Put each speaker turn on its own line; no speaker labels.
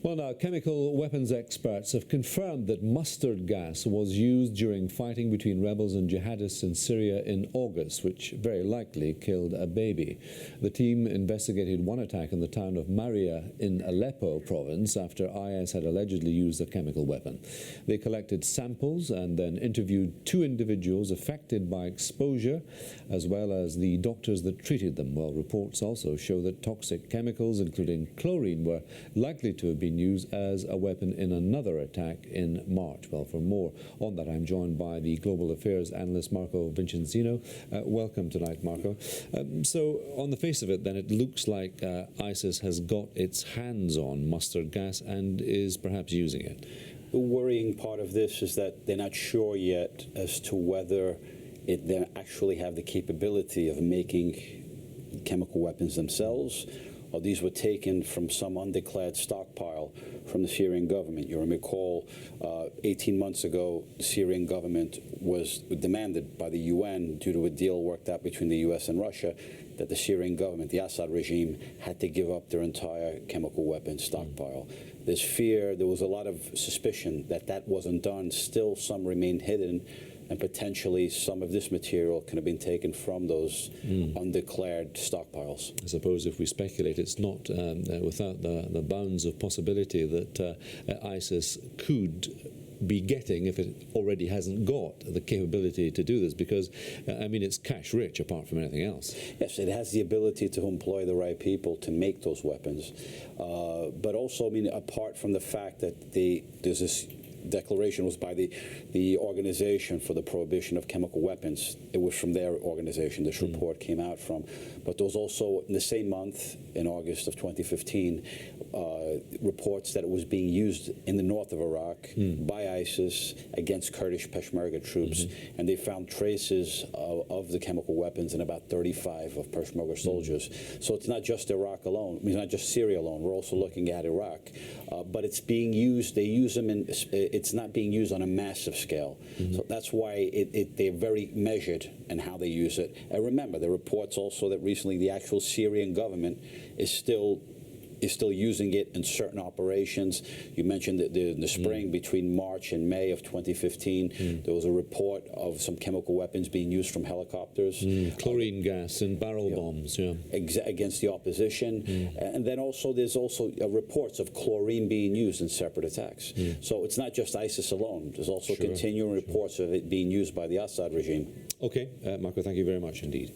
Well, now, chemical weapons experts have confirmed that mustard gas was used during fighting between rebels and jihadists in Syria in August, which very likely killed a baby. The team investigated one attack in the town of Maria in Aleppo province after IS had allegedly used a chemical weapon. They collected samples and then interviewed two individuals affected by exposure, as well as the doctors that treated them. Well, reports also show that toxic chemicals, including chlorine, were likely to have been used as a weapon in another attack in March. Well, for more on that, I'm joined by the global affairs analyst Marco Vicenzino. Welcome tonight, Marco. So on the face of it, then, it looks like ISIS has got its hands on mustard gas and is perhaps using it.
The worrying part of this is that they're not sure yet as to whether they actually have the capability of making chemical weapons themselves, or these were taken from some undeclared stockpile from the Syrian government. You recall 18 months ago, the Syrian government was demanded by the UN, due to a deal worked out between the US and Russia, that the Syrian government, the Assad regime, had to give up their entire chemical weapons stockpile. There's fear, there was a lot of suspicion that that wasn't done. Still, some remained hidden, and potentially some of this material can have been taken from those undeclared stockpiles.
I suppose if we speculate, it's not without the bounds of possibility that ISIS could be getting, if it already hasn't got the capability to do this, because I mean, it's cash rich apart from anything else.
Yes, it has the ability to employ the right people to make those weapons, but also, I mean, apart from the fact that there's this declaration was by the Organization for the Prohibition of Chemical Weapons. It was from their organization this report came out from. But there was also, in the same month, in August of 2015, reports that it was being used in the north of Iraq by ISIS against Kurdish Peshmerga troops, and they found traces of the chemical weapons in about 35 of Peshmerga soldiers. So it's not just Iraq alone, I mean, it's not just Syria alone, we're also looking at Iraq. But it's being used, they use them in, it's not being used on a massive scale. So that's why they're very measured in how they use it. And remember, the reports also that recently the actual Syrian government is still using it in certain operations. You mentioned that in the spring, between March and May of 2015, there was a report of some chemical weapons being used from helicopters.
Chlorine gas and barrel bombs,
against the opposition. And then also there's also reports of chlorine being used in separate attacks. So it's not just ISIS alone. There's also continuing reports of it being used by the Assad regime.
Okay, Marco, thank you very much indeed.